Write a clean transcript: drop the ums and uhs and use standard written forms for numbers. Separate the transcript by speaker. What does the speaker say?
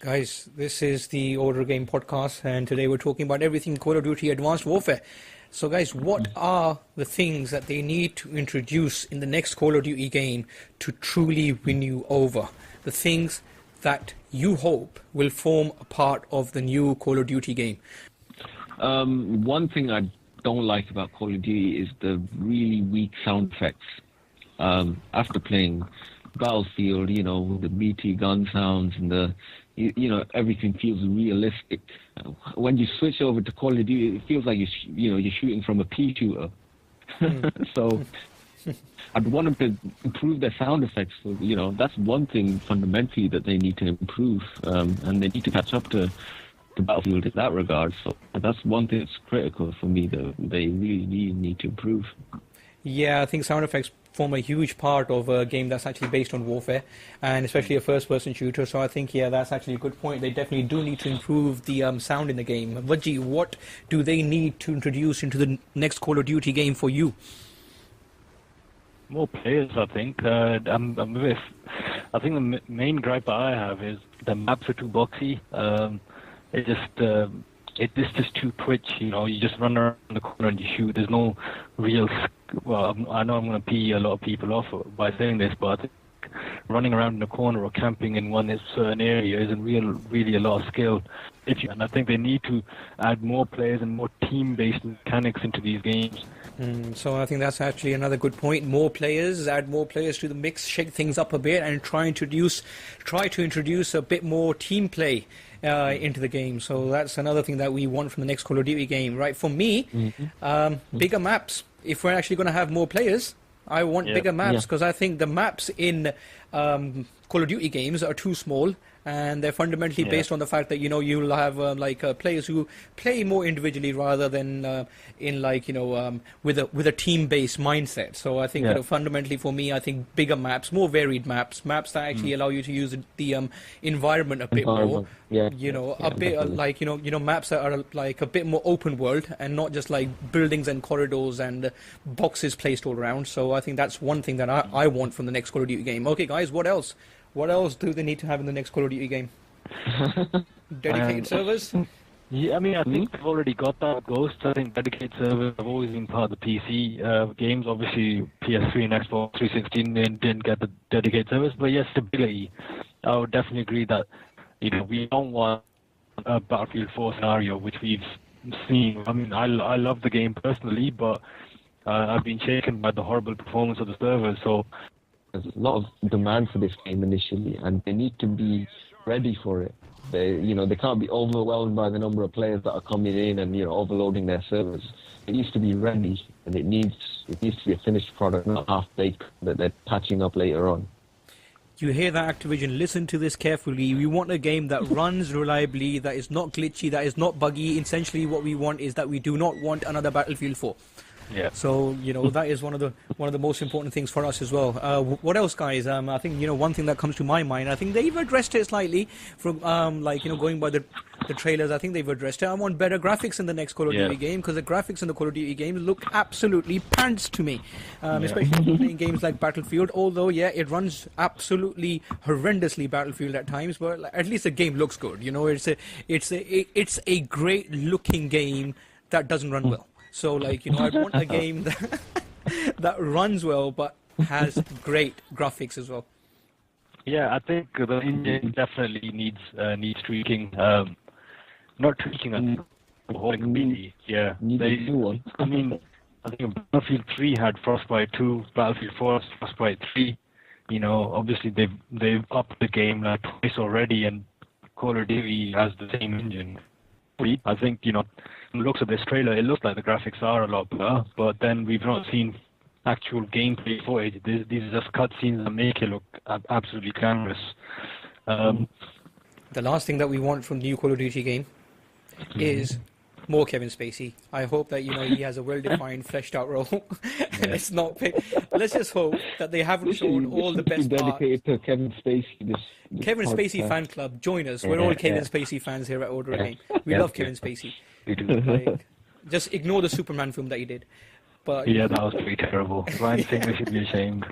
Speaker 1: Guys, this is the Order Game podcast, and today we're talking about everything Call of Duty Advanced Warfare. So, guys, what are the things that they need to introduce in the next Call of Duty game to truly win you over? The things that you hope will form a part of the new Call of Duty game.
Speaker 2: One thing I don't like about Call of Duty is the really weak sound effects. After playing Battlefield, the meaty gun sounds and everything feels realistic. When you switch over to Call of Duty, it feels like you're shooting from a pea shooter. So I'd want them to improve their sound effects. So, that's one thing fundamentally that they need to improve, and they need to catch up to Battlefield in that regard. So that's one thing that's critical for me that they really need to improve.
Speaker 1: Yeah, I think sound effects form a huge part of a game that's actually based on warfare, and especially a first-person shooter. So I think, that's actually a good point. They definitely do need to improve the sound in the game. Vajji, what do they need to introduce into the next Call of Duty game for you?
Speaker 3: More players, I think. I think the main gripe I have is the maps are too boxy. It's just too twitch, you just run around the corner and you shoot. There's no real, I know I'm going to pee a lot of people off by saying this, but I think running around in a corner or camping in one certain area isn't really a lot of skill. And I think they need to add more players and more team-based mechanics into these games.
Speaker 1: So I think that's actually another good point. More players, add more players to the mix, shake things up a bit, and try to introduce a bit more team play into the game. So that's another thing that we want from the next Call of Duty game, right? For me, bigger maps. If we're actually going to have more players, I want bigger maps, because I think the maps in Call of Duty games are too small, and they're fundamentally based on the fact that you'll have players who play more individually rather than with a team-based mindset. So I think fundamentally for me, I think bigger maps, more varied maps that actually allow you to use the environment a bit more. Maps that are like a bit more open world and not just like buildings and corridors and boxes placed all around. So I think that's one thing that I want from the next Call of Duty game. Okay, guys, what else? What else do they need to have in the next Call of Duty game? Dedicated servers?
Speaker 3: Yeah, I think they've already got that. Ghosts, I think dedicated servers have always been part of the PC games. Obviously, PS3 and Xbox 360 didn't get the dedicated servers, but yes, stability. I would definitely agree that we don't want a Battlefield 4 scenario, which we've seen. I love the game personally, but I've been shaken by the horrible performance of the servers. So
Speaker 2: there's a lot of demand for this game initially, and they need to be ready for it. They can't be overwhelmed by the number of players that are coming in and overloading their servers. It needs to be ready, and it needs to be a finished product, not half-baked that they're patching up later on.
Speaker 1: You hear that, Activision? Listen to this carefully. We want a game that runs reliably, that is not glitchy, that is not buggy. Essentially, what we want is that we do not want another Battlefield 4.
Speaker 3: Yeah.
Speaker 1: So that is one of the most important things for us as well. What else, guys? I think one thing that comes to my mind. I think they've addressed it slightly from going by the trailers. I think they've addressed it. I want better graphics in the next Call of Duty game, because the graphics in the Call of Duty games look absolutely pants to me, especially playing games like Battlefield. Although it runs absolutely horrendously Battlefield at times, but at least the game looks good. It's a great looking game that doesn't run well. So, I want a game that runs well but has great graphics as well.
Speaker 3: Yeah, I think the engine definitely needs tweaking. Not tweaking, I think completely. Yeah,
Speaker 2: Need a new one.
Speaker 3: I think Battlefield 3 had Frostbite 2, Battlefield 4 Frostbite 3. Obviously they've upped the game like twice already, and Call of Duty has the same engine. I think, from the looks of this trailer, it looks like the graphics are a lot better, but then we've not seen actual gameplay footage. These are just cutscenes that make it look absolutely glamorous.
Speaker 1: The last thing that we want from the new Call of Duty game is more Kevin Spacey. I hope that he has a well-defined, fleshed-out role, and it's not. Let's just hope that they haven't shown all the best parts.
Speaker 2: Dedicated to Kevin Spacey.
Speaker 1: Kevin Spacey fan club, join us. We're all Kevin Spacey fans here at Order Game. We love Kevin Spacey. Just ignore the Superman film that he did. But
Speaker 3: that was pretty terrible. Ryan Singer should be ashamed.